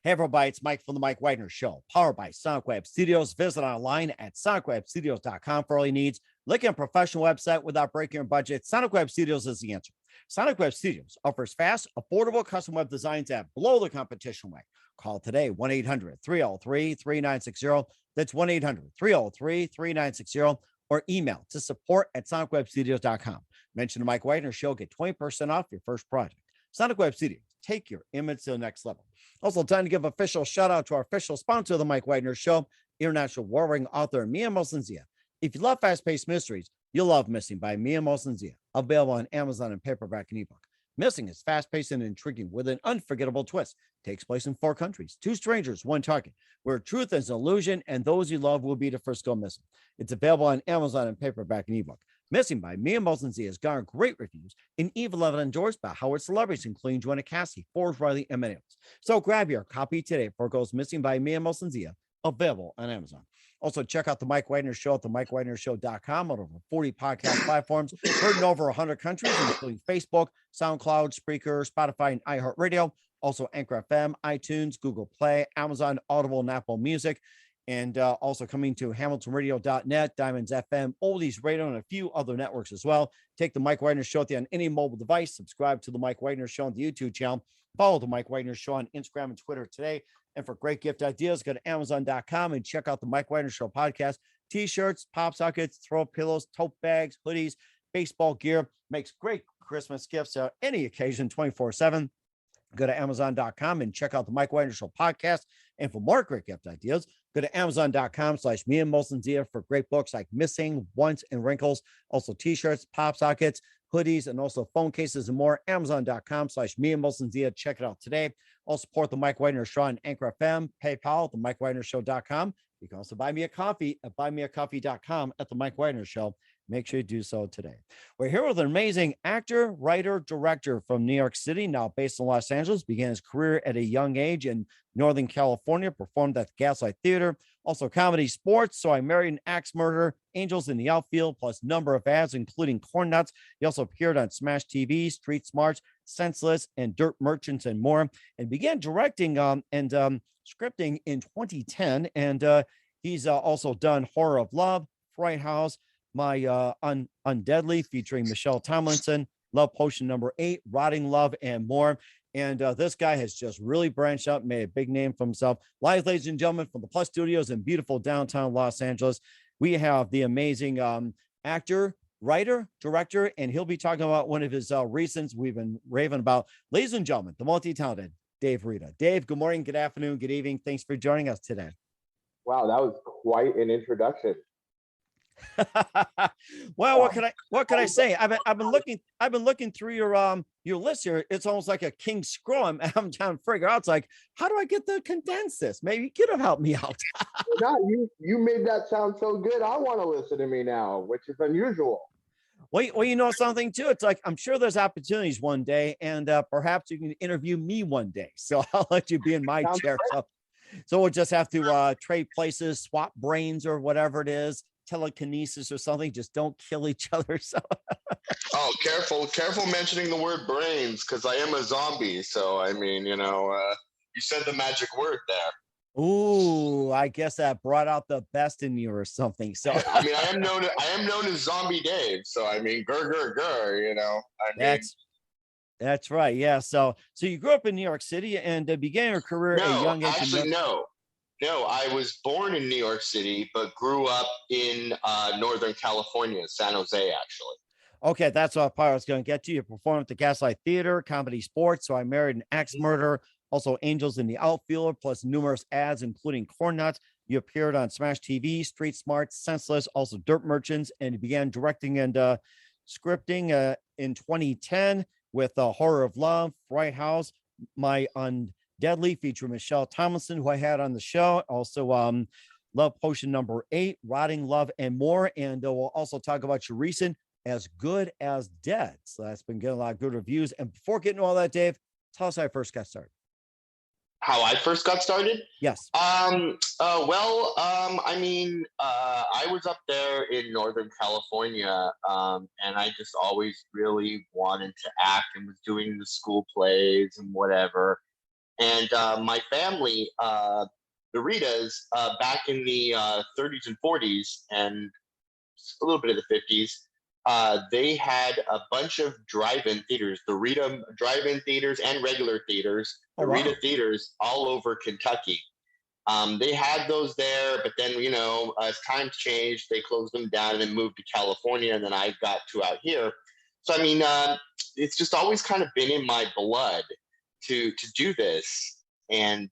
Hey, everybody, it's Mike from the Mike Widener Show, powered by Sonic Web Studios. Visit online at sonicwebstudios.com for all your needs. Looking at a professional website without breaking your budget? Sonic Web Studios is the answer. Sonic Web Studios offers fast, affordable custom web designs that blow the competition away. Call today, 1-800-303-3960. That's 1-800-303-3960. Or email to support@sonicwebstudios.com. Mention the Mike Widener Show, get 20% off your first project. Sonic Web Studios, take your image to the next level. Also, time to give official shout out to our official sponsor of the Mike Widener Show, international warring author Mia Moslenzia. If you love fast-paced mysteries, you'll love Missing by Mia Moslenzia, available on Amazon in paperback and ebook. Missing is fast-paced and intriguing with an unforgettable twist. Takes place in 4 countries, 2 strangers, 1 target, where truth is an illusion and those you love will be the first to go missing. It's available on Amazon in paperback and ebook. Missing by Mia Moslenzia has garnered great reviews and even loved endorsed by Howard celebrities, including Joanna Cassie, Forbes, Riley, and many others. So grab your copy today for it goes Missing by Mia Moslenzia, available on Amazon. Also, check out the Mike Widener Show at themikewidenershow.com on over 40 podcast platforms, heard in over 100 countries, including Facebook, SoundCloud, Spreaker, Spotify, and iHeartRadio. Also, Anchor FM, iTunes, Google Play, Amazon, Audible, and Apple Music. And also coming to HamiltonRadio.net, Diamonds FM, Oldies Radio, and a few other networks as well. Take the Mike Widener Show on any mobile device. Subscribe to the Mike Widener Show on the YouTube channel. Follow the Mike Widener Show on Instagram and Twitter today. And for great gift ideas, go to Amazon.com and check out the Mike Widener Show podcast. T-shirts, pop sockets, throw pillows, tote bags, hoodies, baseball gear. Makes great Christmas gifts any occasion 24/7. Go to Amazon.com and check out the Mike Widener Show podcast. And for more great gift ideas, go to Amazon.com/Mia Moslenzia for great books like Missing, Once, and Wrinkles. Also T-shirts, pop sockets, hoodies, and also phone cases and more. Amazon.com/Mia Moslenzia. Check it out today. Also support the Mike Widener Show on Anchor FM, PayPal, the MikeWidenerShow.com. You can also buy me a coffee at buymeacoffee.com at the Mike Widener Show. Make sure you do so today. We're here with an amazing actor, writer, director from New York City, now based in Los Angeles. Began his career at a young age in Northern California, performed at the Gaslight Theater. Also comedy, sports, So I Married an Axe Murderer, Angels in the Outfield, plus number of ads, including Corn Nuts. He also appeared on Smash TV, Street Smarts, Senseless, and Dirt Merchants, and more. And began directing and scripting in 2010. And he's also done Horror of Love, Fright House, My Undeadly, featuring Michelle Tomlinson, Love Potion number 8, Rotting Love, and more. And this guy has just really branched out, made a big name for himself. Live, ladies and gentlemen, from the Plus Studios in beautiful downtown Los Angeles, we have the amazing actor, writer, director, and he'll be talking about one of his recent we've been raving about. Ladies and gentlemen, the multi-talented Dave Reda. Dave, good morning, good afternoon, good evening. Thanks for joining us today. Wow, that was quite an introduction. Well, what can I say? I've been looking through your list here. It's almost like a king scroll. I'm trying to figure out. It's like, how do I get to condense this? Maybe you could have helped me out. No, you made that sound so good. I want to listen to me now, which is unusual. Well, you know something too. It's like I'm sure there's opportunities one day, and perhaps you can interview me one day. So I'll let you be in my chair. So we'll just have to trade places, swap brains, or whatever it is. Telekinesis or something. Just don't kill each other. So oh, careful mentioning the word brains, because I am a zombie. So I mean, you said the magic word there. Ooh, I guess that brought out the best in you or something. So I mean, I am known as Zombie Dave. So I mean, grr. That's right. Yeah. So you grew up in New York City and began your career at a young age. Actually, no, I was born in New York City, but grew up in Northern California, San Jose, actually. Okay, that's what part I was going to get to. You performed at the Gaslight Theater, comedy, sports, So I Married an Axe Murderer, also Angels in the Outfield, plus numerous ads, including Corn Nuts. You appeared on Smash TV, Street Smarts, Senseless, also Dirt Merchants, and you began directing and scripting in 2010 with Horror of Love, Fright House, My Undeadly, featuring Michelle Tomlinson, who I had on the show. Also, Love Potion number 8, Rotting Love, and more. And we'll also talk about your recent As Good as Dead. So that's been getting a lot of good reviews. And before getting to all that, Dave, tell us how I first got started. How I first got started? Yes. I was up there in Northern California, and I just always really wanted to act and was doing the school plays and whatever. And my family, the Redas, back in the 30s and 40s, and a little bit of the 50s, they had a bunch of drive-in theaters, the Rita drive-in theaters and regular theaters, Oh, the wow. Rita theaters all over Kentucky. They had those there, but then, as times changed, they closed them down and then moved to California, and then I got to out here. So, I mean, it's just always kind of been in my blood to do this, and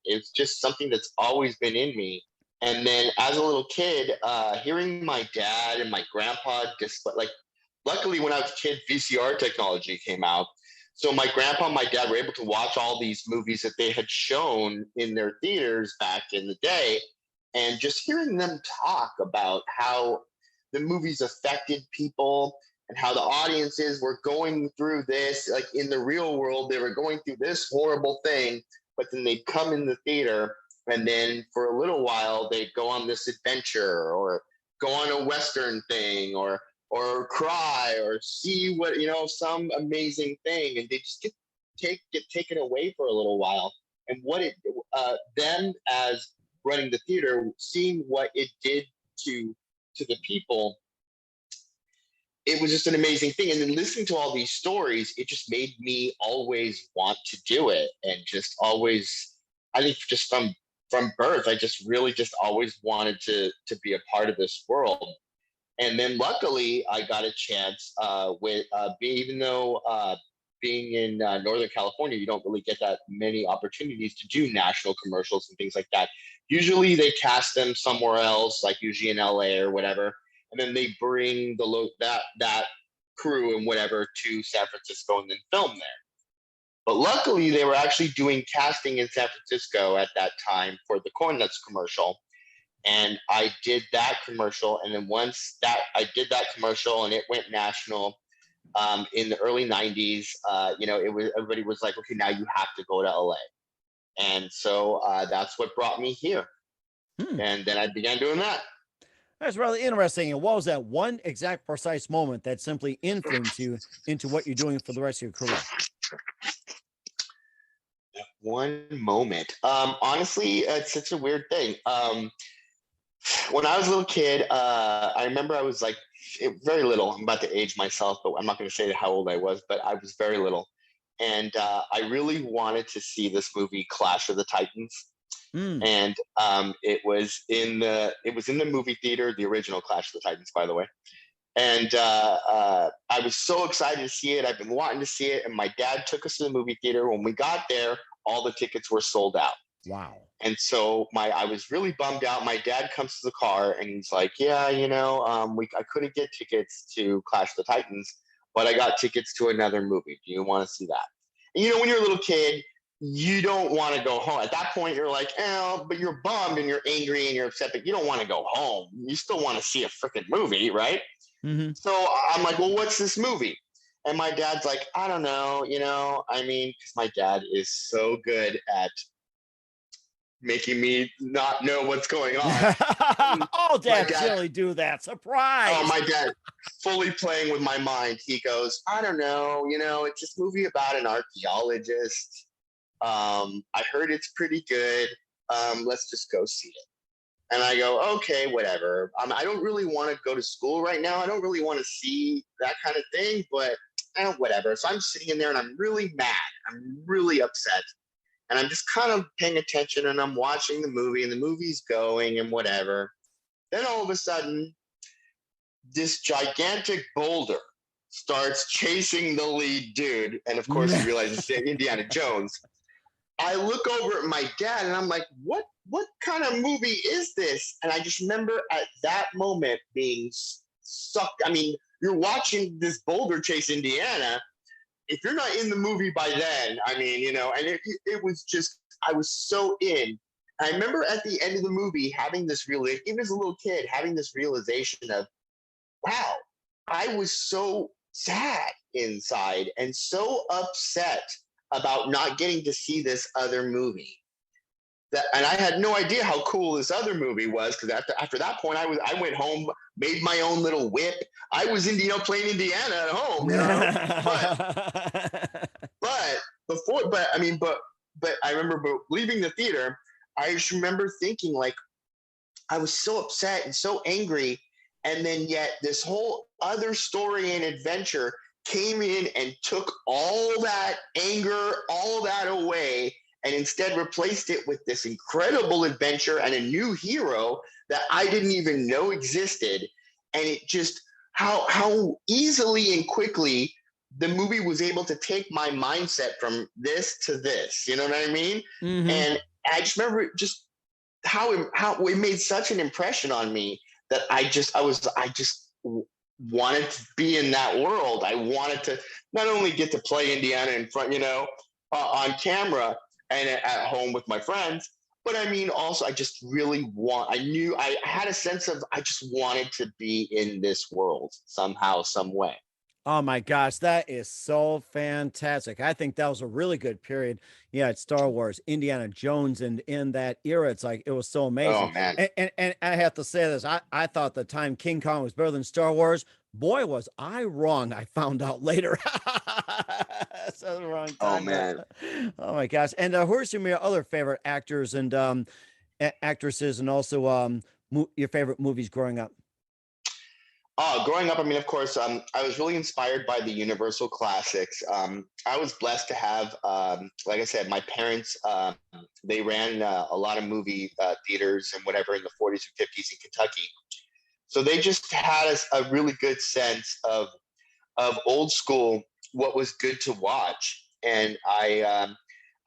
it's just something that's always been in me. And then as a little kid, hearing my dad and my grandpa luckily when I was a kid, VCR technology came out. So my grandpa and my dad were able to watch all these movies that they had shown in their theaters back in the day. And just hearing them talk about how the movies affected people and how the audiences were going through this, like in the real world, they were going through this horrible thing, but then they'd come in the theater and then for a little while they'd go on this adventure or go on a Western thing or cry or see what, some amazing thing. And they just get taken away for a little while. And what them as running the theater, seeing what it did to the people, it was just an amazing thing. And then listening to all these stories, it just made me always want to do it. And just always, I think just from birth, I just really just always wanted to be a part of this world. And then luckily I got a chance even though being in Northern California, you don't really get that many opportunities to do national commercials and things like that. Usually they cast them somewhere else, like usually in LA or whatever. And then they bring that crew and whatever to San Francisco and then film there. But luckily, they were actually doing casting in San Francisco at that time for the Corn Nuts commercial. And I did that commercial. And then once that I did that commercial and it went national in the early 90s, everybody was like, okay, now you have to go to LA. And so that's what brought me here. And then I began doing that. That's really interesting. And what was that one exact precise moment that simply influenced you into what you're doing for the rest of your career? One moment. Honestly, it's such a weird thing. When I was a little kid, I remember I was like very little. I'm about to age myself, but I'm not going to say how old I was, but I was very little. And I really wanted to see this movie Clash of the Titans. And it was in the movie theater, the original Clash of the Titans, by the way. And I was so excited to see it. I've been wanting to see it. And my dad took us to the movie theater. When we got there, all the tickets were sold out. Wow. And so I was really bummed out. My dad comes to the car and he's like, yeah, I couldn't get tickets to Clash of the Titans, but I got tickets to another movie. Do you want to see that? And, when you're a little kid, you don't want to go home. At that point, you're like, but you're bummed and you're angry and you're upset, but you don't want to go home. You still want to see a freaking movie, right? Mm-hmm. So I'm like, well, what's this movie? And my dad's like, I don't know, because my dad is so good at making me not know what's going on. All dads really do that. Surprise. Oh, my dad fully playing with my mind. He goes, I don't know, it's this movie about an archaeologist. I heard it's pretty good. Let's just go see it. And I go, okay, whatever. I don't really want to go to school right now. I don't really want to see that kind of thing, but whatever. So I'm sitting in there and I'm really mad. I'm really upset. And I'm just kind of paying attention and I'm watching the movie and the movie's going and whatever. Then all of a sudden, this gigantic boulder starts chasing the lead dude. And of course, he realizes it's Indiana Jones. I look over at my dad and I'm like, what kind of movie is this? And I just remember at that moment being sucked. I mean, you're watching this boulder chase Indiana. If you're not in the movie by then, and it was just, I was so in. I remember at the end of the movie having this even as a little kid, having this realization of, wow, I was so sad inside and so upset about not getting to see this other movie. And I had no idea how cool this other movie was, because after that point, I went home, made my own little whip. I was playing Indiana at home, but but I remember leaving the theater. I just remember thinking like I was so upset and so angry, and then yet this whole other story and adventure came in and took all that anger, all that away, and instead replaced it with this incredible adventure and a new hero that I didn't even know existed. And it just how easily and quickly the movie was able to take my mindset from this to this. You know what I mean? Mm-hmm. And I just remember just how it made such an impression on me that I just wanted to be in that world. I wanted to not only get to play Indiana in front, on camera and at home with my friends, but I mean, also, I just really I knew I had a sense of, I just wanted to be in this world somehow, some way. Oh my gosh, that is so fantastic. I think that was a really good period. Yeah, it's Star Wars, Indiana Jones, and in that era, it's like it was so amazing. Oh man. And I have to say this. I thought the time King Kong was better than Star Wars. Boy, was I wrong. I found out later. So the wrong time. Oh man. Oh my gosh. And who are some of your other favorite actors and actresses, and also your favorite movies growing up? Growing up, I mean, of course, I was really inspired by the Universal classics. I was blessed to have, like I said, my parents, they ran a lot of movie theaters and whatever in the 40s and 50s in Kentucky. So they just had a really good sense of old school, what was good to watch. And I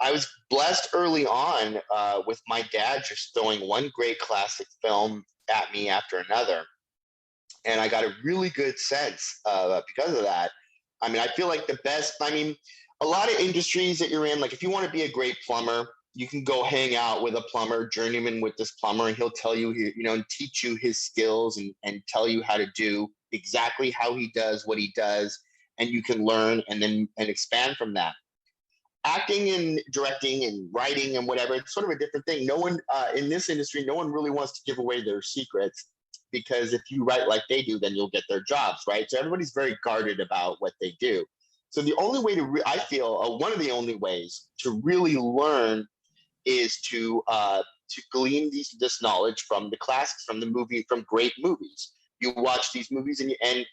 was blessed early on with my dad just throwing one great classic film at me after another. And I got a really good sense because of that. I mean, I feel like a lot of industries that you're in, like if you want to be a great plumber, you can go hang out with a plumber, journeyman with this plumber, and he'll tell you, and teach you his skills and tell you how to do exactly how he does what he does. And you can learn and expand from that. Acting and directing and writing and whatever, it's sort of a different thing. No one in this industry, no one really wants to give away their secrets, because if you write like they do, then you'll get their jobs, right? So everybody's very guarded about what they do. So the only way I feel one of the only ways to really learn is to glean this knowledge from the classics, from great movies. You watch these movies and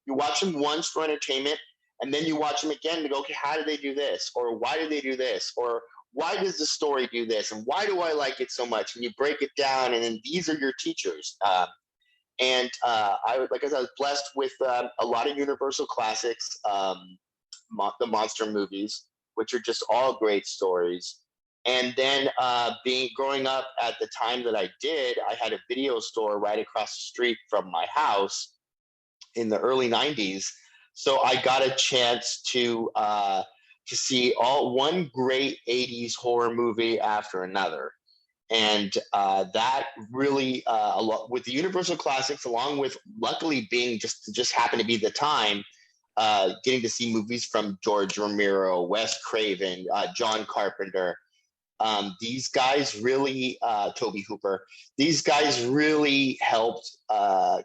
you watch them once for entertainment, and then you watch them again to go, okay, how did they do this? Or why did they do this? Or why does the story do this? And why do I like it so much? And you break it down, and then these are your teachers. I was blessed with a lot of Universal classics, the monster movies, which are just all great stories. And then growing up at the time that I did, I had a video store right across the street from my house in the early 90s. So I got a chance to see one great 80s horror movie after another. And that really, with the Universal classics, along with luckily being just happened to be the time, getting to see movies from George Romero, Wes Craven, John Carpenter. These guys really, Toby Hooper, these guys really helped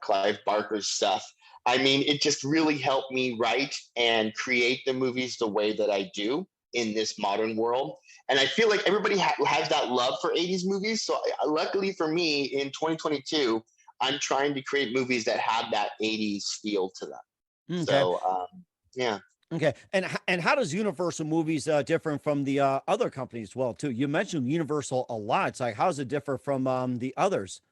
Clive Barker's stuff. I mean, it just really helped me write and create the movies the way that I do in this modern world. And I feel like everybody has that love for 80s movies. So luckily for me, in 2022, I'm trying to create movies that have that 80s feel to them. Okay. So, yeah. Okay. And how does Universal Movies differ from the other companies as well, too? You mentioned Universal a lot. It's like, how does it differ from the others?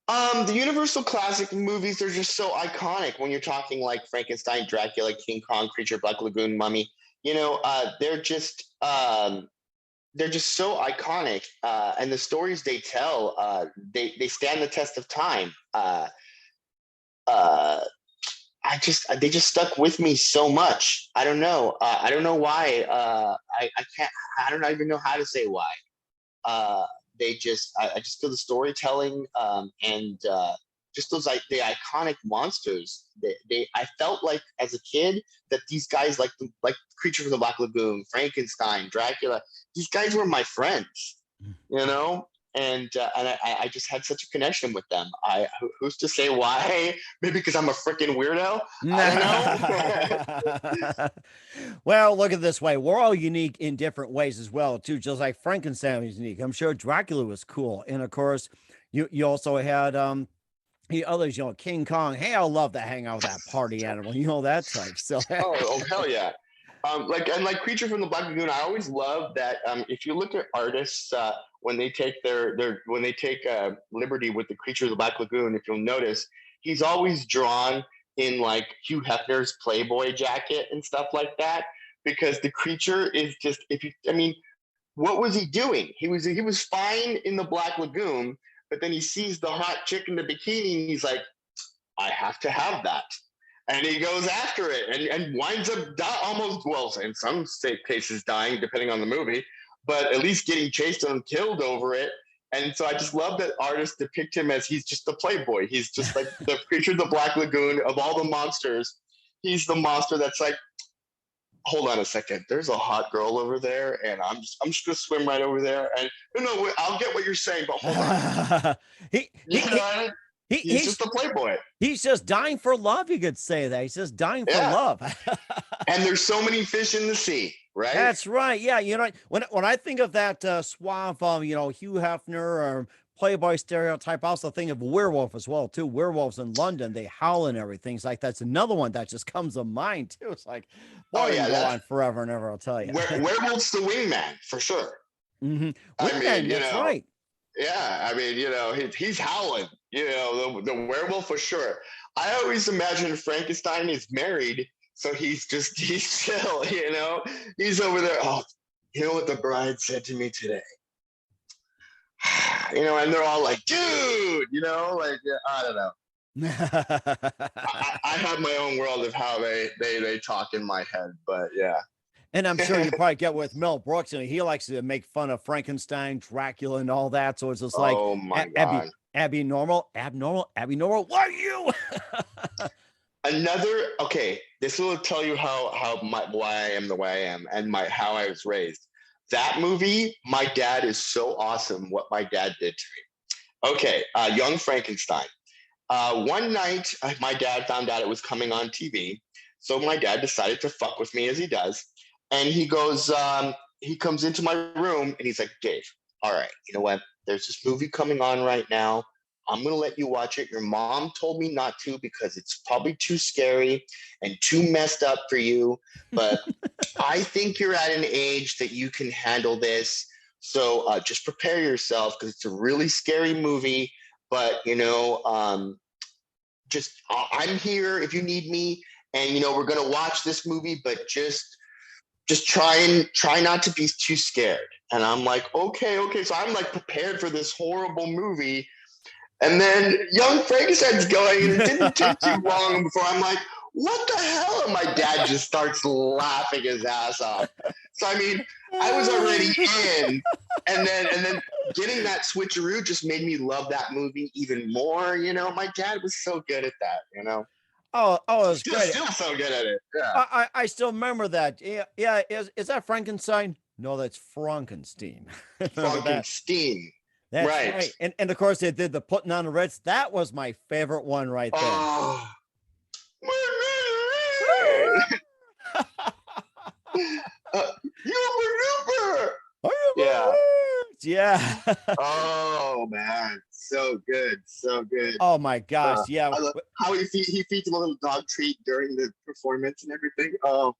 The Universal classic movies are just so iconic. When you're talking like Frankenstein, Dracula, King Kong, Creature, Black Lagoon, Mummy, they're just so iconic, and the stories they tell, they stand the test of time. They just stuck with me so much. I don't know. I don't know why. I can't. I don't even know how to say why. I just feel the storytelling and just those the iconic monsters. I felt like as a kid that these guys like Creature from the Black Lagoon, Frankenstein, Dracula. These guys were my friends, I just had such a connection with them. Who's to say why? Maybe because I'm a freaking weirdo. I don't know. Well, look at it this way. We're all unique in different ways as well, too. Just like Frankenstein was unique. I'm sure Dracula was cool. And of course, you also had the others, King Kong. Hey, I love to hang out with that party animal, that type. So oh hell yeah. Like Creature from the Black Lagoon, I always love that. If you look at artists when they take liberty with the Creature of the Black Lagoon, if you'll notice, he's always drawn in like Hugh Hefner's Playboy jacket and stuff like that, because the creature is just, what was he doing? He was fine in the Black Lagoon, but then he sees the hot chick in the bikini and he's like, I have to have that. And he goes after it and winds up almost, well, in some cases dying, depending on the movie, but at least getting chased and killed over it. And so I just love that artists depict him as he's just a playboy. He's just like the Creature of the Black Lagoon of all the monsters. He's the monster that's like, hold on a second, there's a hot girl over there, and I'm just gonna swim right over there. And no, I'll get what you're saying, but hold on. He's just a playboy. He's just dying for love. You could say that. He's just dying for love. And there's so many fish in the sea, right? That's right. Yeah. When I think of that suave, Hugh Hefner or Playboy stereotype, I also think of werewolf as well, too. Werewolves in London, they howl and everything. It's like that's another one that just comes to mind, too. It's like, go on forever and ever, I'll tell you. Werewolf's the wingman, for sure. Mm-hmm. Wingman, that's right. Yeah, he's howling. The werewolf for sure. I always imagine Frankenstein is married, so he's chill. He's over there. Oh, you know what the bride said to me today? And they're all like, dude, I don't know. I have my own world of how they talk in my head, but yeah. And I'm sure you probably get with Mel Brooks, and he likes to make fun of Frankenstein, Dracula, and all that. So it's just like, oh my God. Abnormal. What are you? This will tell you why I am the way I am and how I was raised. That movie, my dad is so awesome. What my dad did to me. Okay, Young Frankenstein. One night, my dad found out it was coming on TV, so my dad decided to fuck with me as he does. And he goes, he comes into my room and he's like, Dave, all right, you know what? There's this movie coming on right now. I'm going to let you watch it. Your mom told me not to because it's probably too scary and too messed up for you. But I think you're at an age that you can handle this. So just prepare yourself because it's a really scary movie. But, I'm here if you need me. And, we're going to watch this movie, but just try not to be too scared. And I'm like, okay. So I'm like prepared for this horrible movie. And then Young Frankenstein's going, and it didn't take too long before I'm like, what the hell? And my dad just starts laughing his ass off. So, I was already in. And then getting that switcheroo just made me love that movie even more. My dad was so good at that, Oh, it was great. Still so good at it. Yeah. I still remember that. Yeah. Is that Frankenstein? No, that's Frankenstein. Frankenstein. That's right. And of course they did the putting on the Ritz. That was my favorite one right there. Oh. Yeah. Oh man, so good. Oh my gosh, yeah. I love how he feeds him a little dog treat during the performance and everything. Oh,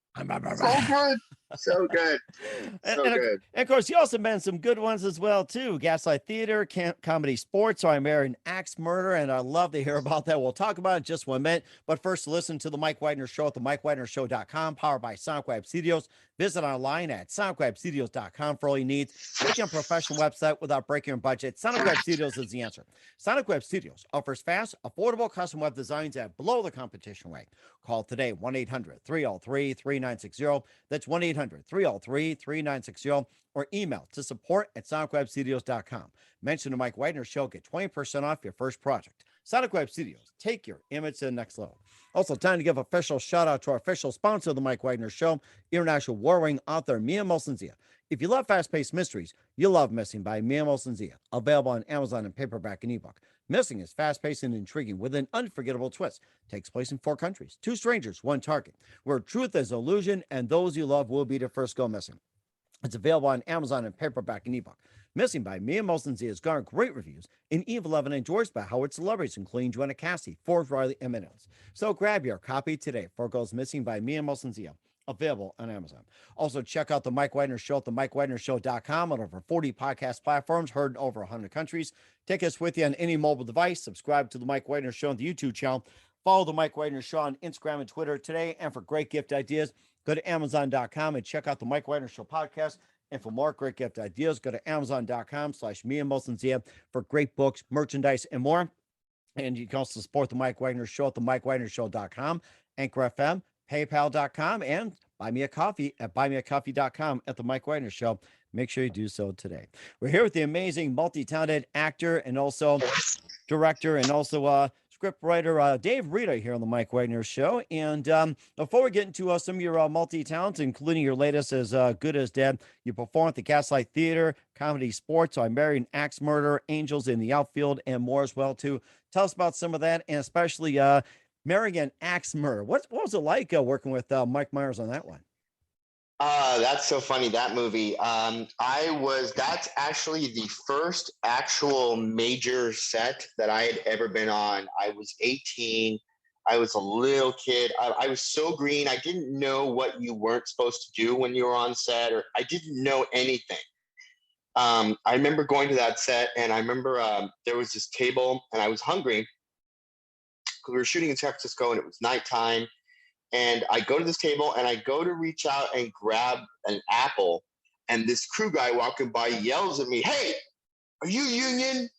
so good. So good. And of course, he also been some good ones as well, too. Gaslight Theater, Comedy Sports, So I Married an Axe Murder, and I'd love to hear about that. We'll talk about it in just 1 minute. But first, listen to The Mike Widener Show at themikewidnershow.com, powered by Sonic Web Studios. Visit online at sonicwebstudios.com for all you need. Making a professional website without breaking your budget. Sonic Web Studios is the answer. Sonic Web Studios offers fast, affordable custom web designs at below the competition rate. Call today, 1-800-303-3960. That's 1-800-303-3960, or email to support@sonicwebstudios.com. Mention the Mike Widener Show, get 20% off your first project. Sonic Web Studios, take your image to the next level. Also, time to give official shout out to our official sponsor of the Mike Wagner Show, international warring author Mia Molson-Zia. If you love fast-paced mysteries, you'll love Missing by Mia Molson-Zia, available on Amazon in paperback and ebook. Missing is fast-paced and intriguing with an unforgettable twist. Takes place in 4 countries, 2 strangers, 1 target, where truth is illusion and those you love will be the first go missing. It's available on Amazon in paperback and ebook. Missing by Mia Molson-Zia has garnered great reviews, and Eve 11 endorsed by Howard celebrities, including Joanna Cassie, Forbes, Riley, and Minnells. So grab your copy today for Goes Missing by Mia Molson-Zia, available on Amazon. Also, check out The Mike Wagner Show at themikewagnershow.com on over 40 podcast platforms, heard in over 100 countries. Take us with you on any mobile device. Subscribe to The Mike Wagner Show on the YouTube channel. Follow The Mike Wagner Show on Instagram and Twitter today. And for great gift ideas, go to Amazon.com and check out The Mike Wagner Show podcast. And for more great gift ideas, go to Amazon.com/Mia Molson-Zia for great books, merchandise, and more. And you can also support The Mike Wagner Show at themikewagnershow.com, Anchor FM, PayPal.com, and buy me a coffee at buymeacoffee.com at The Mike Wagner Show. Make sure you do so today. We're here with the amazing multi-talented actor and also director and also script writer Dave Reda here on the Mike Wagner Show. And before we get into some of your multi-talents, including your latest As Good as Dead, you perform at the Gaslight Theater, Comedy Sports, So I Married an Axe Murder, Angels in the Outfield, and more as well, too. Tell us about some of that, and especially marrying an axe murder. What was it like working with Mike Myers on that one? That's so funny, that movie. That's actually the first actual major set that I had ever been on. I was 18. I was a little kid. I was so green. I didn't know what you weren't supposed to do when you were on set, or I didn't know anything. I remember going to that set, and I remember there was this table, and I was hungry because we were shooting in San Francisco, and it was nighttime. And I go to this table, and I go to reach out and grab an apple, and this crew guy walking by yells at me, "Hey, are you union?"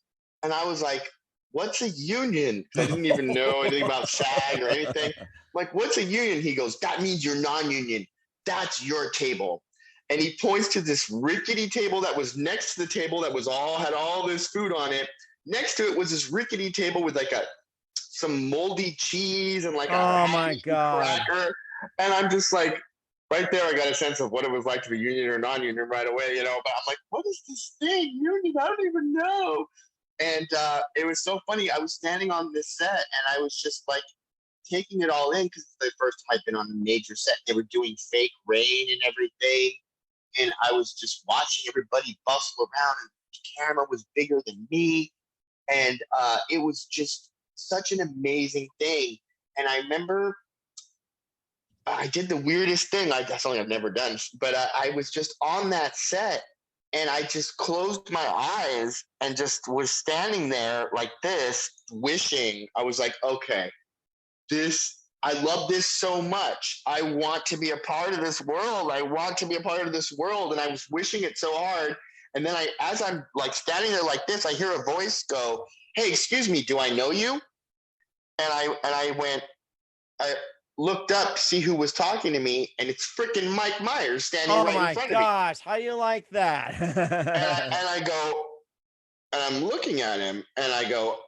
And I was like, "What's a union?" I didn't even know anything about SAG or anything. I'm like, "What's a union?" He goes, "That means you're non-union. That's your table." And he points to this rickety table that was next to the table that had all this food on it. Next to it was this rickety table with like some moldy cheese and like oh my god cracker. And I'm just like, right there I got a sense of what it was like to be union or non-union right away, but I'm like, what is this thing, union? I don't even know. And it was so funny. I was standing on this set, and I was just like taking it all in, because it's the first time I'd been on a major set. They were doing fake rain and everything, and I was just watching everybody bustle around, and the camera was bigger than me, and it was just such an amazing thing. And I remember I did the weirdest thing. That's something I've never done, but I was just on that set, and I just closed my eyes and just was standing there like this, wishing. I was like, okay, I love this so much. I want to be a part of this world. I want to be a part of this world. And I was wishing it so hard. And then as I'm like standing there like this, I hear a voice go, "Hey, excuse me, do I know you?" And I looked up to see who was talking to me, and it's freaking Mike Myers standing right in front of me. Oh my gosh, how you like that? and I go, and I'm looking at him, and I go,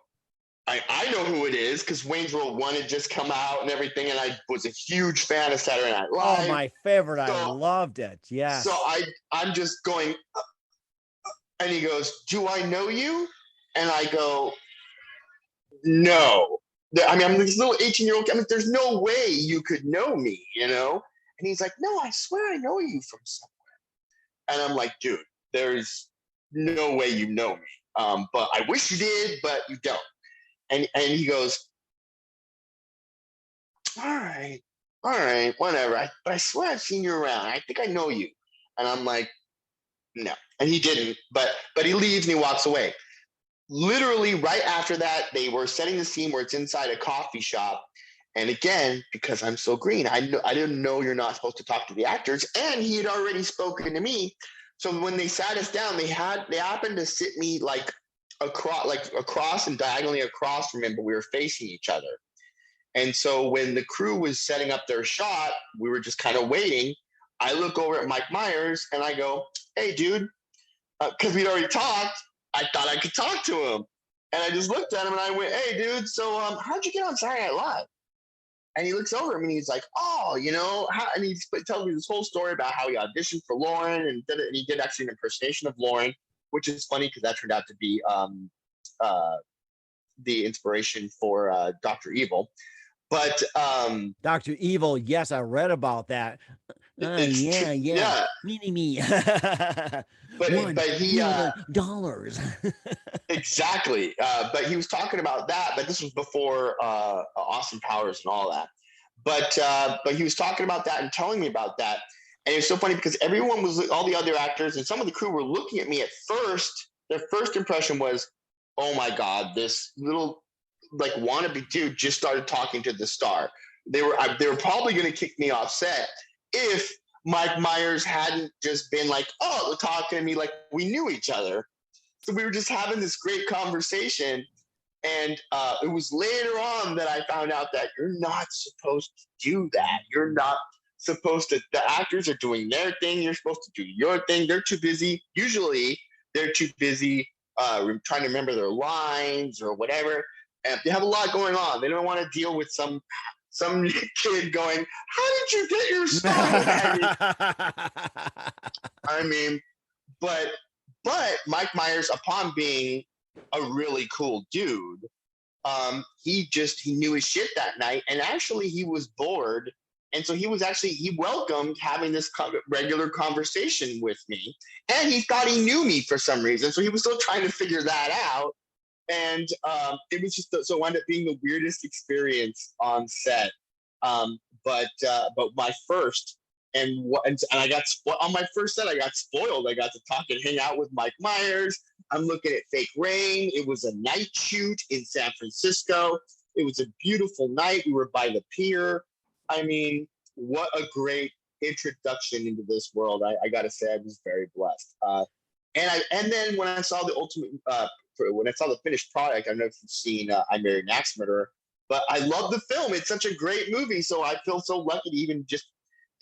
I know who it is, because Wayne's World 1 had just come out and everything, and I was a huge fan of Saturday Night Live. Oh, my favorite. I loved it. Yes. So I'm just going, and he goes, "Do I know you?" And I go, "No." I mean, I'm this little 18-year-old. I mean, there's no way you could know me, And he's like, "No, I swear I know you from somewhere." And I'm like, "Dude, there's no way you know me. But I wish you did, but you don't." And he goes, all right, whatever. But I swear I've seen you around. I think I know you. And I'm like, no. And he didn't. But he leaves and he walks away. Literally right after that, they were setting the scene where it's inside a coffee shop. And again, because I'm so green, I didn't know you're not supposed to talk to the actors. And he had already spoken to me. So when they sat us down, they happened to sit me like across and diagonally across from him, but we were facing each other. And so when the crew was setting up their shot, we were just kind of waiting. I look over at Mike Myers and I go, "Hey, dude," because we'd already talked. I thought I could talk to him. And I just looked at him and I went, "Hey, dude, so how'd you get on Saturday Night Live?" And he looks over at me and he's like, "Oh, and he tells me this whole story about how he auditioned for Lauren and he did actually an impersonation of Lauren, which is funny because that turned out to be uh, the inspiration for Dr. Evil. But Dr. Evil, yes, I read about that. Yeah, yeah, me. but $1 million. exactly. But he was talking about that, but this was before Austin Powers and all that. But he was talking about that and telling me about that. And it's so funny because all the other actors and some of the crew were looking at me at first. Their first impression was, "Oh my God, this little like wannabe dude just started talking to the star." They were probably going to kick me off set if Mike Myers hadn't just been like, "Oh, talking to me like we knew each other." So we were just having this great conversation. And it was later on that I found out that you're not supposed to do that. You're not supposed to, the actors are doing their thing. You're supposed to do your thing. They're too busy. Usually they're too busy trying to remember their lines or whatever. And they have a lot going on. They don't want to deal with some kid going, "How did you get your style?" I mean, but Mike Myers, upon being a really cool dude, he knew his shit that night, and actually he was bored, and so he welcomed having this regular conversation with me, and he thought he knew me for some reason, so he was still trying to figure that out, and it was just so it wound up being the weirdest experience on set. But my first and I got on my first set. I got spoiled. I got to talk and hang out with Mike Myers. I'm looking at Fake Rain. It was a night shoot in San Francisco. It was a beautiful night. We were by the pier. I mean, what a great introduction into this world. I got to say, I was very blessed. And then when I saw when I saw the finished product, I don't know if you've seen I Married an Axe Murderer, but I love the film. It's such a great movie. So I feel so lucky to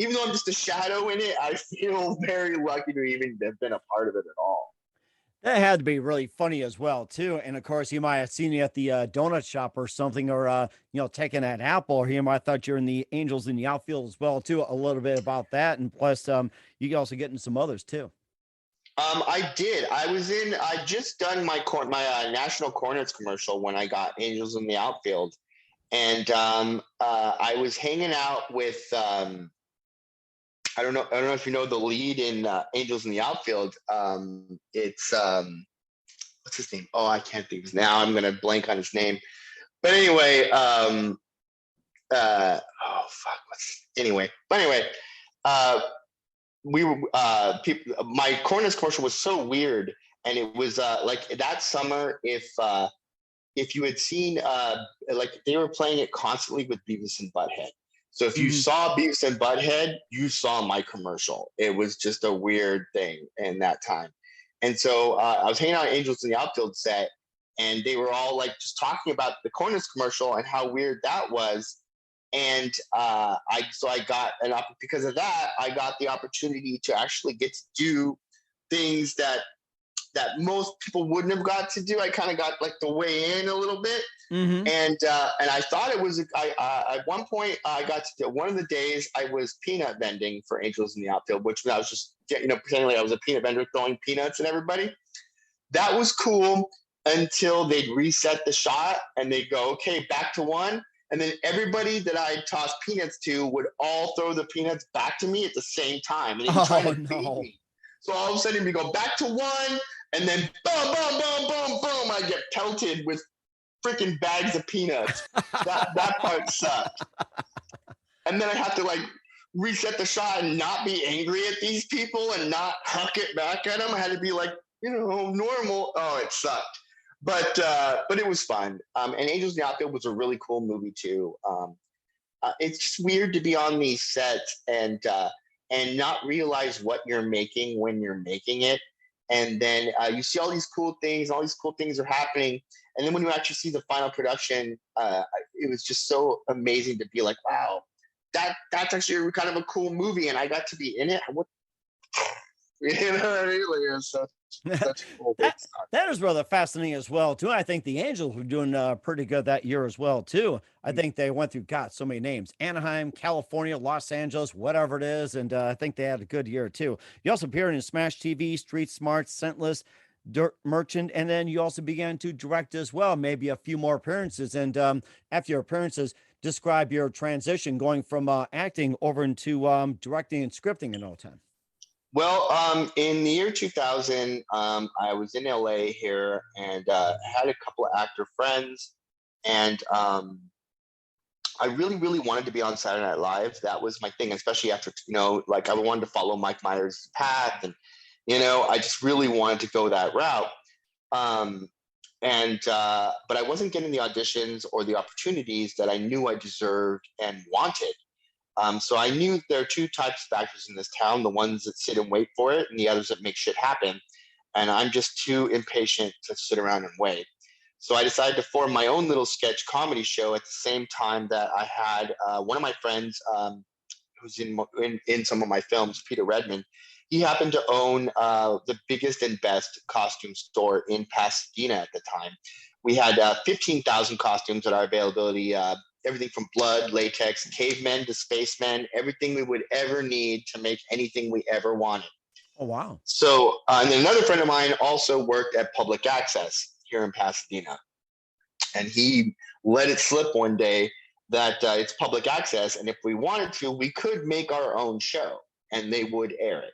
even though I'm just a shadow in it, I feel very lucky to even have been a part of it at all. That had to be really funny as well, too. And of course, he might have seen you at the donut shop or something, or taking that apple. Or he might have thought you're in the Angels in the outfield as well, too. A little bit about that, and plus, you can also get in some others too. I did. I just done my National Cornets commercial when I got Angels in the Outfield, and I was hanging out with. I don't know if you know the lead in Angels in the Outfield. It's what's his name? Oh, I can't think of his name. Now I'm gonna blank on his name. But anyway, oh fuck. We were my Corners commercial was so weird, and it was like that summer. If you had seen like they were playing it constantly with Beavis and Butthead. So if you saw Beavis and Butthead, you saw my commercial. It was just a weird thing in that time. And so I was hanging out at Angels in the Outfield set, and they were all like just talking about the Corners commercial and how weird that was. And because of that, I got the opportunity to actually get to do things that most people wouldn't have got to do. I kind of got like the way in a little bit. Mm-hmm. And I thought it was, at one point I got to, one of the days I was peanut vending for Angels in the Outfield, which I was just, pretending like I was a peanut vendor throwing peanuts at everybody. That was cool until they'd reset the shot and they'd go, okay, back to one. And then everybody that I tossed peanuts to would all throw the peanuts back to me at the same time. And they'd try to beat me. So all of a sudden we go back to one, and then boom, boom, boom, boom, boom. I get pelted with freaking bags of peanuts. That part sucked. And then I have to like reset the shot and not be angry at these people and not huck it back at them. I had to be like, normal. Oh, it sucked. But it was fun. And Angels in the Outfield was a really cool movie too. It's just weird to be on these sets and not realize what you're making when you're making it. And then you see all these cool things are happening. And then when you actually see the final production, it was just so amazing to be like, wow, that's actually kind of a cool movie. And I got to be in it. You know what I mean? Like, it's such cool that stuff. that is rather fascinating as well too. I think the Angels were doing pretty good that year as well too. I think they went through so many names: Anaheim, California, Los Angeles, whatever it is, and I think they had a good year too. You also appeared in Smash TV, Street Smart, Scentless, Dirt Merchant, and then you also began to direct as well. Maybe a few more appearances, and after your appearances, describe your transition going from acting over into directing and scripting in no time. Well, in the year 2000, I was in LA here and had a couple of actor friends, and I really, really wanted to be on Saturday Night Live. That was my thing, especially after, like I wanted to follow Mike Myers' path, and I just really wanted to go that route. Um, but I wasn't getting the auditions or the opportunities that I knew I deserved and wanted. So I knew there are two types of actors in this town: the ones that sit and wait for it, and the others that make shit happen. And I'm just too impatient to sit around and wait. So I decided to form my own little sketch comedy show at the same time that I had one of my friends, who's in some of my films, Peter Redmond. He happened to own the biggest and best costume store in Pasadena at the time. We had 15,000 costumes at our availability. Everything from blood, latex, cavemen to spacemen, everything we would ever need to make anything we ever wanted. Oh, wow. So, and then another friend of mine also worked at Public Access here in Pasadena. And he let it slip one day that it's public access. And if we wanted to, we could make our own show and they would air it.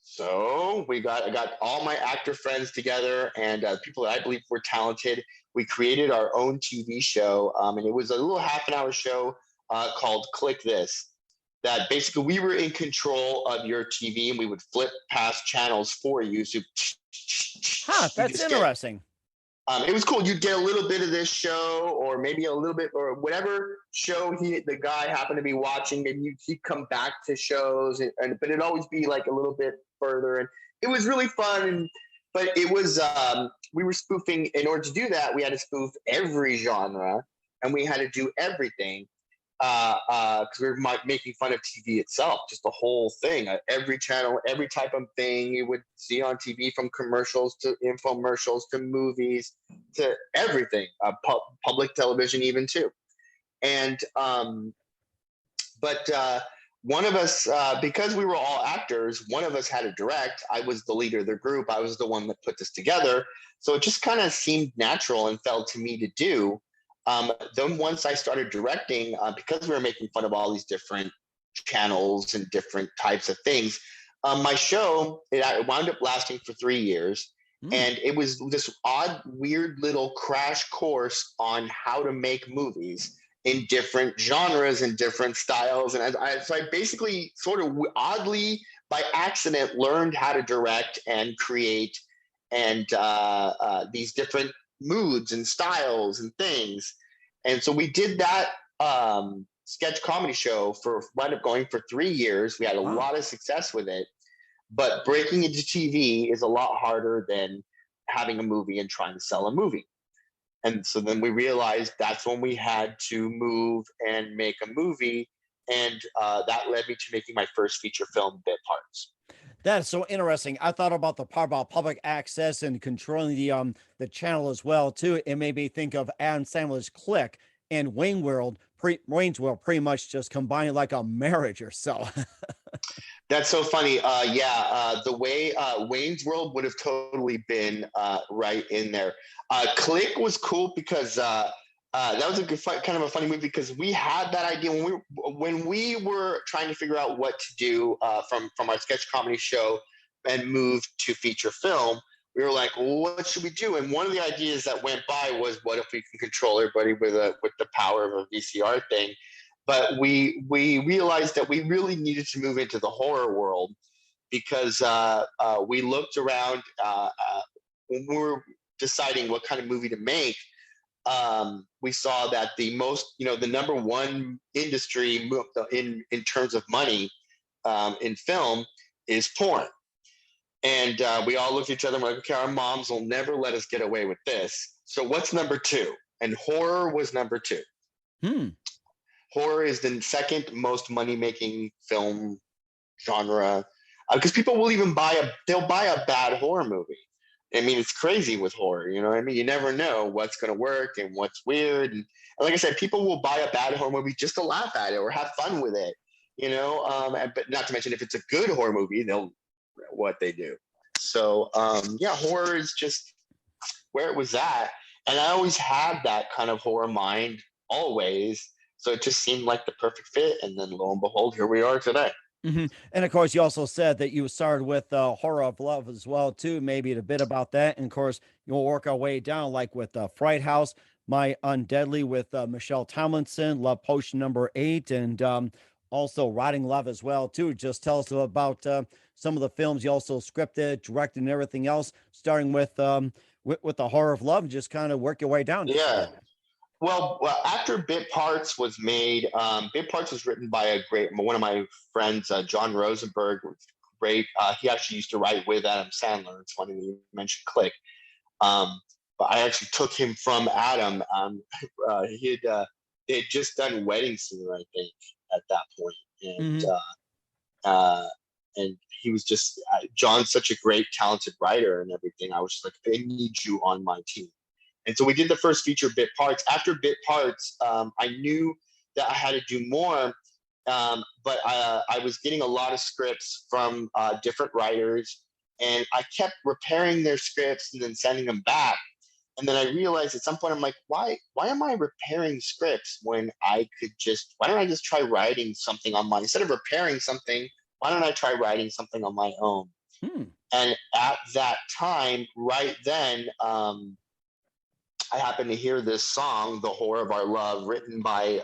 So I got all my actor friends together and people that I believe were talented. We created our own TV show, and it was a little half an hour show called Click This. That basically we were in control of your TV and we would flip past channels for you. So, that's interesting. It was cool. You'd get a little bit of this show, or maybe a little bit, or whatever show the guy happened to be watching. Maybe he'd come back to shows, but it'd always be like a little bit further. And it was really fun. But it was we were spoofing. In order to do that, we had to spoof every genre, and we had to do everything because we were making fun of TV itself, just the whole thing. Every channel, every type of thing you would see on TV, from commercials to infomercials to movies to everything, public television even too. And but one of us, because we were all actors, one of us had to direct. I was the leader of the group. I was the one that put this together. So it just kind of seemed natural and fell to me to do. Then once I started directing, because we were making fun of all these different channels and different types of things, my show, it wound up lasting for 3 years. And it was this odd, weird little crash course on how to make movies in different genres and different styles. And so I basically sort of oddly by accident learned how to direct and create and these different moods and styles and things. And so we did that sketch comedy show wound up going for 3 years. We had a lot of success with it, but breaking into TV is a lot harder than having a movie and trying to sell a movie. And so then we realized that's when we had to move and make a movie. And that led me to making my first feature film, Bit Parts. That is so interesting. I thought about the part about public access and controlling the channel as well too. It made me think of Adam Sandler's Click and Wayne's World pretty much just combining like a marriage or so. That's so funny. The way Wayne's World would have totally been right in there. Click was cool because that was a good kind of a funny movie, because we had that idea when we were trying to figure out what to do from our sketch comedy show and move to feature film. We were like, well, what should we do? And one of the ideas that went by was, what if we can control everybody with the power of a VCR thing? But we realized that we really needed to move into the horror world, because we looked around when we were deciding what kind of movie to make. We saw that the number one industry in terms of money in film is porn. And we all looked at each other and were like, okay, our moms will never let us get away with this. So what's number two? And horror was number two. Horror is the second most money-making film genre. because people will even they'll buy a bad horror movie. I mean, it's crazy with horror, you know what I mean? You never know what's going to work and what's weird. And like I said, people will buy a bad horror movie just to laugh at it or have fun with it, you know? But not to mention, if it's a good horror movie, what they do. So, yeah, horror is just where it was at. And I always had that kind of horror mind, always. So it just seemed like the perfect fit. And then lo and behold, here we are today. Mm-hmm. And of course, you also said that you started with Horror of Love as well, too. Maybe a bit about that. And of course, you'll work our way down, like with Fright House, My Undeadly with Michelle Tomlinson, Love Potion #8, and also Rotting Love as well, too. Just tell us about some of the films you also scripted, directed, and everything else, starting with the Horror of Love, and just kind of work your way down. Yeah. Well, after Bit Parts was made, Bit Parts was written by one of my friends, John Rosenberg, was great. He actually used to write with Adam Sandler. It's funny that you mentioned Click. But I actually took him from Adam. They had just done Wedding Singer, I think, at that point. And he was just, John's such a great, talented writer and everything. I was just like, I need you on my team. And so we did the first feature, Bit Parts. After Bit Parts, I knew that I had to do more, but I was getting a lot of scripts from different writers, and I kept repairing their scripts and then sending them back. And then I realized at some point, I'm like, why am I repairing scripts when why don't I just try writing something on my, instead of repairing something, why don't I try writing something on my own? And at that time, right then, I happened to hear this song, The Horror of Our Love, written by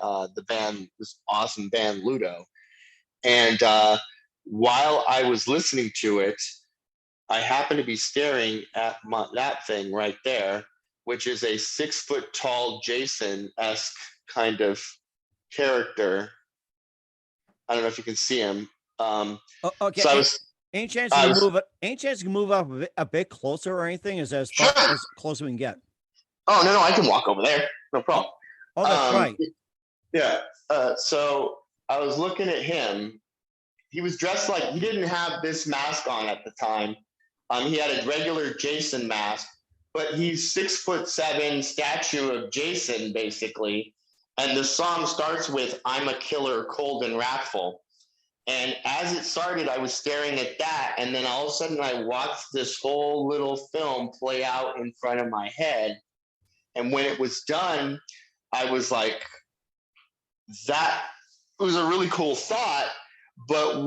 this awesome band, Ludo. And while I was listening to it, I happened to be staring at that thing right there, which is a 6 foot tall Jason-esque kind of character. I don't know if you can see him. Okay. So ain't chance you can move up a bit closer or anything? Is as far as close as we can get? Oh, no, I can walk over there. No problem. Oh, that's right. Yeah. So I was looking at him. He was dressed like, he didn't have this mask on at the time. He had a regular Jason mask, but he's 6'7" statue of Jason, basically. And the song starts with, I'm a killer, cold and wrathful. And as it started, I was staring at that. And then all of a sudden I watched this whole little film play out in front of my head. And when it was done, I was like, that was a really cool thought, but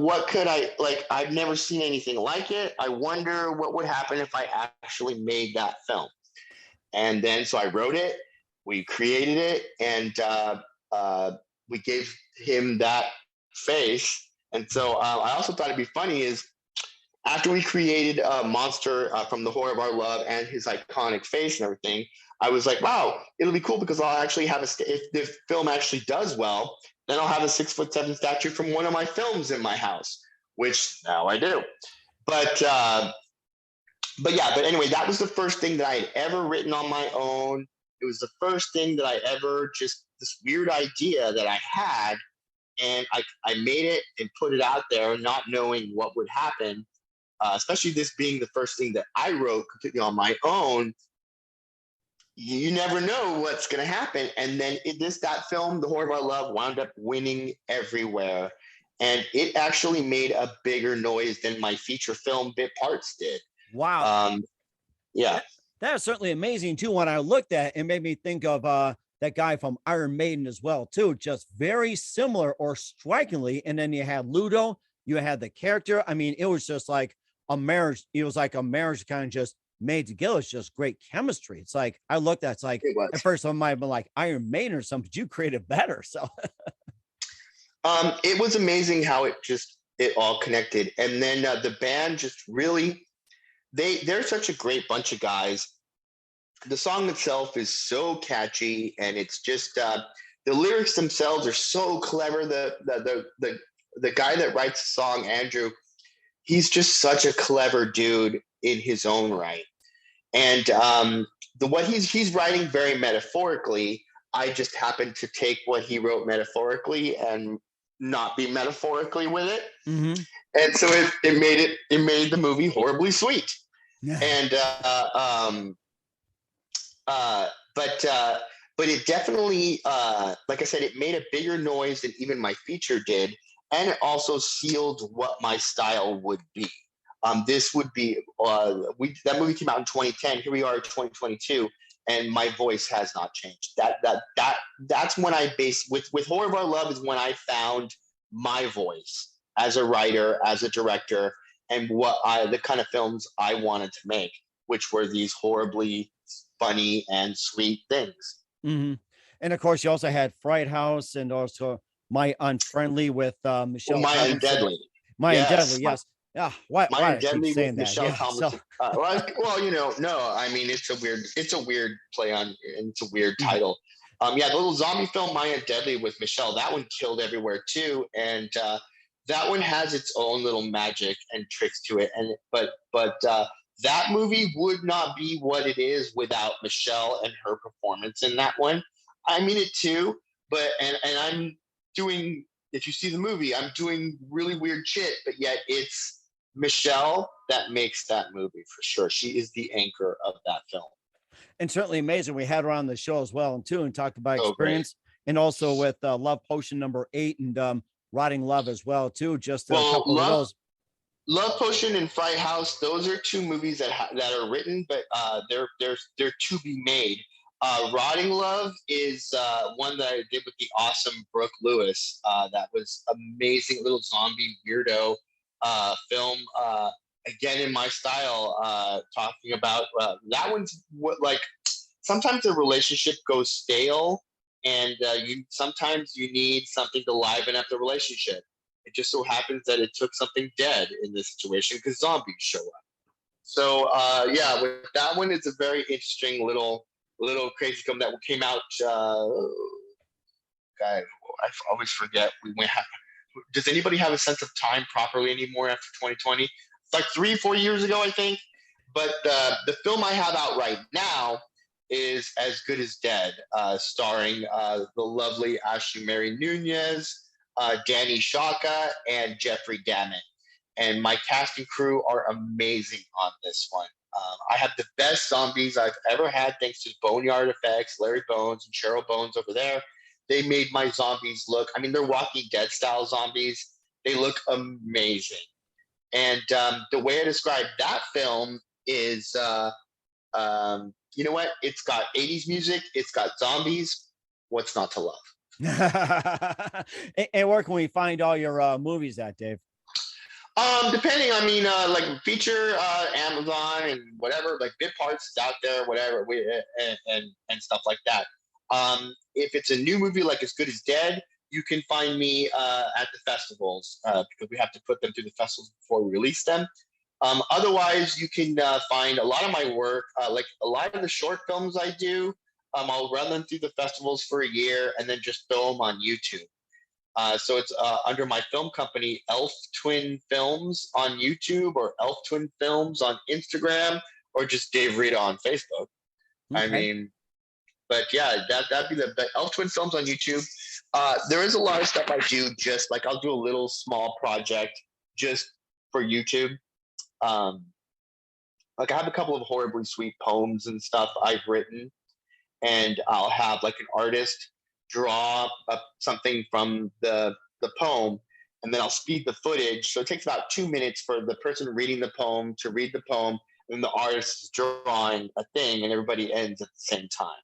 I've never seen anything like it. I wonder what would happen if I actually made that film. And then, so I wrote it, we created it, and we gave him that face. And so I also thought it'd be funny is, after we created Monster from The Horror of Our Love and his iconic face and everything, I was like, wow, it'll be cool because I'll actually have if the film actually does well, then I'll have a 6'7" statue from one of my films in my house, which now I do. But anyway, that was the first thing that I had ever written on my own. It was the first thing that I ever, just this weird idea that I had, and I made it and put it out there, not knowing what would happen. Especially this being the first thing that I wrote completely on my own. You never know what's going to happen. And then that film, The Horror of Our Love, wound up winning everywhere. And it actually made a bigger noise than my feature film Bit Parts did. Wow. Yeah. That is certainly amazing, too. When I looked at it, it made me think of that guy from Iron Maiden as well, too. Just very similar or strikingly. And then you had Ludo, you had the character. I mean, it was just like a marriage. It was like a marriage kind of just made together. It's just great chemistry. It's like, I looked at, it's like, at first I might have been like Iron Maiden or something, but you created better. So it was amazing how it all connected. And then the band just really, they're such a great bunch of guys. The song itself is so catchy, and it's just the lyrics themselves are so clever. The guy that writes the song, Andrew, he's just such a clever dude in his own right. And what he's writing very metaphorically, I just happened to take what he wrote metaphorically and not be metaphorically with it. Mm-hmm. And so it made the movie horribly sweet. And but it definitely, like I said, it made a bigger noise than even my feature did, and it also sealed what my style would be. This would be that movie came out in 2010. Here we are in 2022, and my voice has not changed. That's when I with Horror of Our Love is when I found my voice as a writer, as a director, and the kind of films I wanted to make, which were these horribly funny and sweet things. Mm-hmm. And of course, you also had Fright House and also My Unfriendly with Michelle. My and Deadly. My and Deadly, yes. Yeah, why and I keep Deadly saying with that? Michelle Yeah, Thompson. Well, no. I mean, it's a weird play on. It's a weird title. Yeah, the little zombie film My and Deadly with Michelle. That one killed everywhere too, and that one has its own little magic and tricks to it. And but that movie would not be what it is without Michelle and her performance in that one. I'm in it too, but and I'm doing. If you see the movie, I'm doing really weird shit, but yet it's Michelle that makes that movie for sure. She is the anchor of that film. And certainly amazing. We had her on the show as well, and too, and talked about experience, great. And also with Love Potion #8 and Rotting Love as well, too. Just a couple of those. Love Potion and Fright House, those are two movies that are written, but they're to be made. Rotting Love is one that I did with the awesome Brooke Lewis. That was amazing, little zombie weirdo film. Again, in my style, talking about that one's what like sometimes a relationship goes stale, and sometimes you need something to liven up the relationship. It just so happens that it took something dead in this situation because zombies show up. So yeah, with that one, it's a very interesting little crazy film that came out. God, I always forget. Does anybody have a sense of time properly anymore after 2020? It's like 3-4 years ago, I think. But the film I have out right now is As Good as Dead, starring the lovely Ashley Mary Nunez, Danny Shaka, and Jeffrey Dammit. And my cast and crew are amazing on this one. I have the best zombies I've ever had, thanks to Boneyard Effects, Larry Bones, and Cheryl Bones over there. They made my zombies look, I mean, they're Walking Dead style zombies. They look amazing. And the way I describe that film is, you know what? It's got 80s music. It's got zombies. What's not to love? And where can we find all your movies at, Dave? Depending, I mean, like feature Amazon and whatever, like Bit Parts is out there, whatever, and stuff like that. If it's a new movie like As Good as Dead, you can find me at the festivals because we have to put them through the festivals before we release them. Otherwise, you can find a lot of my work, like a lot of the short films I do. I'll run them through the festivals for a year and then just throw them on YouTube. So it's under my film company, Elf Twin Films on YouTube, or Elf Twin Films on Instagram, or just Dave Reda on Facebook. Okay. I mean, but yeah, that'd be the Elf Twin Films on YouTube. There is a lot of stuff I do, just like I'll do a little small project just for YouTube. Like I have a couple of horribly sweet poems and stuff I've written, and I'll have like an artist draw up something from the poem, and then I'll speed the footage. So it takes about 2 minutes for the person reading the poem to read the poem, and the artist is drawing a thing, and everybody ends at the same time.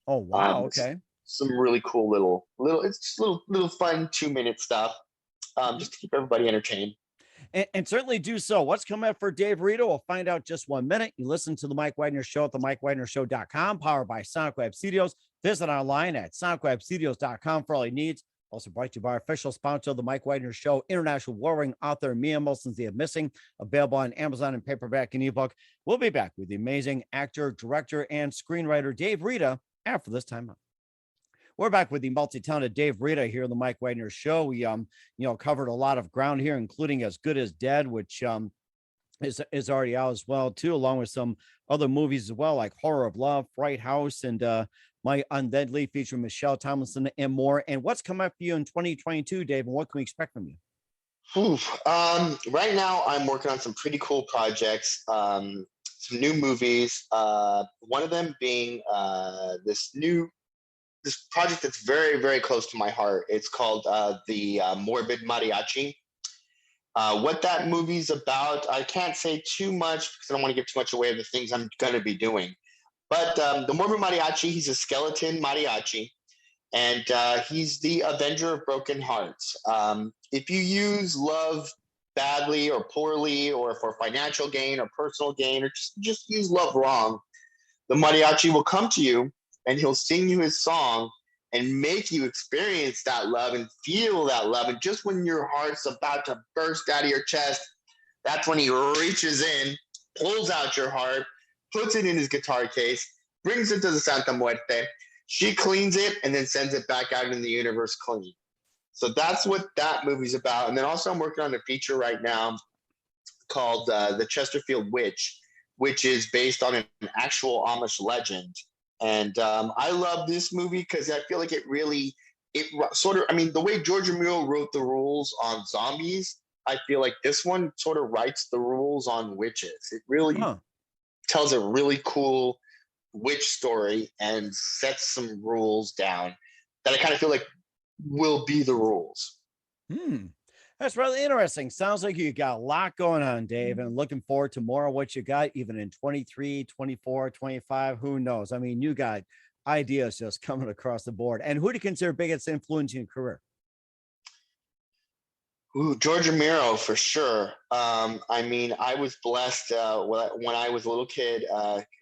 Oh wow! Okay. Some really cool little it's just little fun 2-minute stuff, just to keep everybody entertained. And certainly do so. What's coming up for Dave Reda? We'll find out just 1 minute. You listen to the Mike Wagner Show at the MikeWagnerShow.com, powered by Sonic Web Studios. Visit online at SonicWebStudios.com for all your needs. Also brought to you by our official sponsor of the Mike Wagner Show, international warring author Mia Molson's The Missing, available on Amazon and paperback and ebook. We'll be back with the amazing actor, director, and screenwriter Dave Reda after this time out. We're back with the multi-talented Dave Reda here on the Mike Wagner Show. We, covered a lot of ground here, including As Good as Dead, which is already out as well, too, along with some other movies as well, like Horror of Love, Fright House, and My Undeadly, featuring Michelle Tomlinson and more. And what's coming up for you in 2022, Dave, and what can we expect from you? Whew. Right now, I'm working on some pretty cool projects, some new movies. One of them being this project that's very, very close to my heart. It's called the Morbid Mariachi. What that movie's about, I can't say too much because I don't want to give too much away of the things I'm going to be doing. But the Morbid Mariachi, he's a skeleton mariachi, and he's the avenger of broken hearts. If you use love badly or poorly, or for financial gain or personal gain, or just use love wrong, the mariachi will come to you and he'll sing you his song and make you experience that love and feel that love. And just when your heart's about to burst out of your chest, that's when he reaches in, pulls out your heart, puts it in his guitar case, brings it to the Santa Muerte. She cleans it and then sends it back out in the universe clean. So that's what that movie's about. And then also I'm working on a feature right now called The Chesterfield Witch, which is based on an actual Amish legend. And I love this movie because I feel like it sort of, I mean, the way George Romero wrote the rules on zombies, I feel like this one sort of writes the rules on witches. It really tells a really cool witch story and sets some rules down that I kind of feel like will be the rules. That's really interesting. Sounds like you got a lot going on, Dave, and looking forward to more of what you got, even in 23, 24, 25. Who knows? I mean, you got ideas just coming across the board. And who do you consider biggest influence in your career? Ooh, George Romero for sure. I mean, I was blessed when I was a little kid,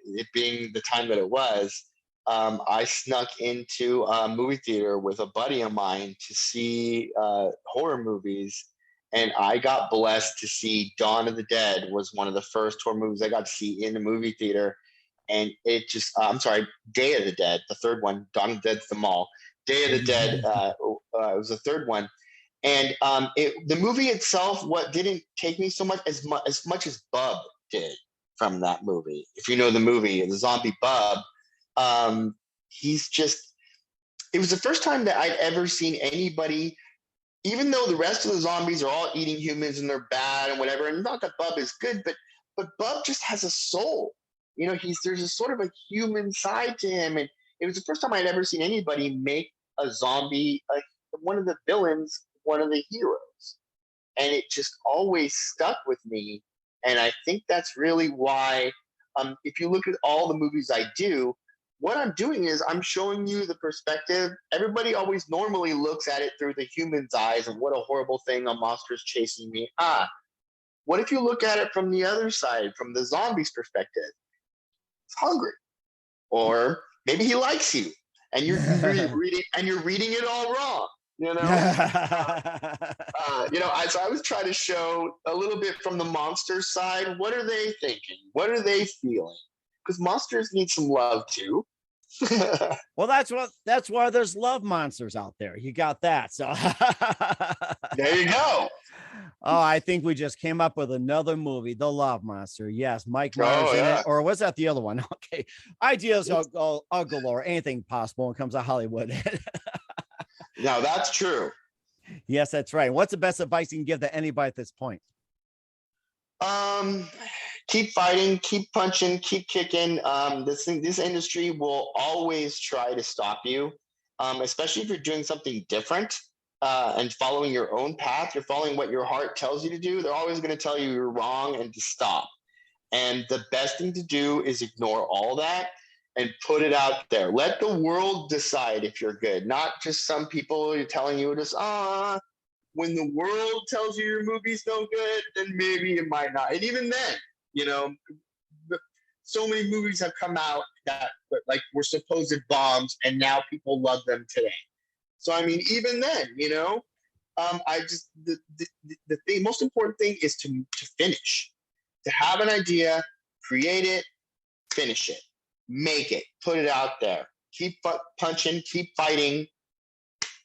it being the time that it was. I snuck into a movie theater with a buddy of mine to see horror movies, and I got blessed to see Dawn of the Dead was one of the first horror movies I got to see in the movie theater, and it just I'm sorry, Day of the Dead, the third one. Dawn of the Dead's the mall. Day of the Dead was the third one, and the movie itself, what didn't take me so much as much as Bub did from that movie. If you know the movie, the zombie Bub. He's just, it was the first time that I'd ever seen anybody, even though the rest of the zombies are all eating humans and they're bad and whatever, and not that Bub is good, but Bub just has a soul. You know, there's a sort of a human side to him, and it was the first time I'd ever seen anybody make a zombie, one of the villains, one of the heroes, and it just always stuck with me. And I think that's really why, if you look at all the movies I do, what I'm doing is I'm showing you the perspective. Everybody always normally looks at it through the human's eyes and what a horrible thing, a monster's chasing me. What if you look at it from the other side, from the zombie's perspective? It's hungry, or maybe he likes you, and you're reading it all wrong. You know, so I was trying to show a little bit from the monster side. What are they thinking? What are they feeling? Because monsters need some love too. Well, that's why there's love monsters out there. You got that. So there you go. Oh, I think we just came up with another movie, The Love Monster. Yes, Mike Myers in it. Or was that the other one? Okay. Ideas are galore. Anything possible when it comes to Hollywood. No, that's true. Yes, that's right. What's the best advice you can give to anybody at this point? Keep fighting, keep punching, keep kicking. This industry will always try to stop you, especially if you're doing something different and following your own path. You're following what your heart tells you to do. They're always going to tell you you're wrong and to stop. And the best thing to do is ignore all that and put it out there. Let the world decide if you're good, not just some people are telling you just, when the world tells you your movie's no good, then maybe it might not. And even then, you know, so many movies have come out that like were supposed bombs, and now people love them today. So I mean, even then, you know, the thing, most important thing is to finish, to have an idea, create it, finish it, make it, put it out there, keep punching, keep fighting.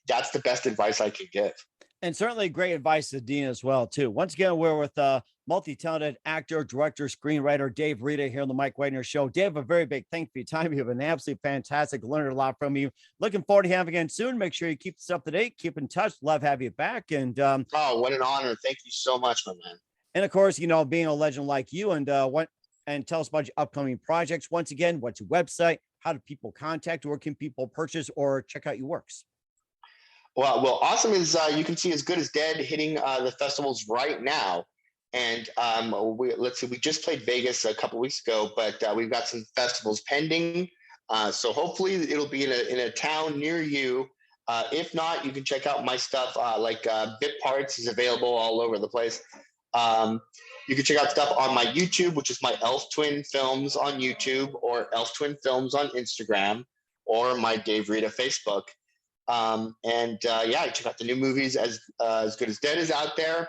That's the best advice I could give. And certainly great advice to Dean as well, too. Once again, we're with multi-talented actor, director, screenwriter, Dave Reda here on the Mike Wagner Show. Dave, a very big thank you for your time. You've been absolutely fantastic. Learned a lot from you. Looking forward to having you again soon. Make sure you keep this up to date. Keep in touch. Love having you back. And oh, what an honor. Thank you so much, my man. And of course, being a legend like you, and tell us about your upcoming projects. Once again, what's your website? How do people contact, or can people purchase or check out your works? Well, awesome is you can see As Good as Dead hitting the festivals right now. And let's see, we just played Vegas a couple weeks ago, but we've got some festivals pending. So hopefully it'll be in a town near you. If not, you can check out my stuff. Bit Parts is available all over the place. You can check out stuff on my YouTube, which is my Elf Twin Films on YouTube, or Elf Twin Films on Instagram, or my Dave Reda Facebook. Check out the new movies. As Good as Dead is out there.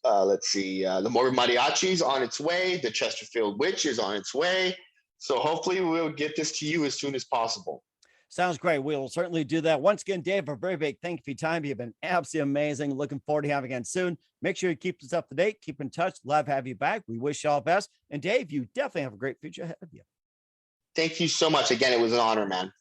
Let's see. The Morbid Mariachi is on its way. The Chesterfield Witch is on its way. So hopefully we'll get this to you as soon as possible. Sounds great. We'll certainly do that. Once again, Dave, a very big thank you for your time. You've been absolutely amazing. Looking forward to having you again soon. Make sure you keep us up to date. Keep in touch. Love having you back. We wish you all the best. And Dave, you definitely have a great future ahead of you. Thank you so much. Again, it was an honor, man.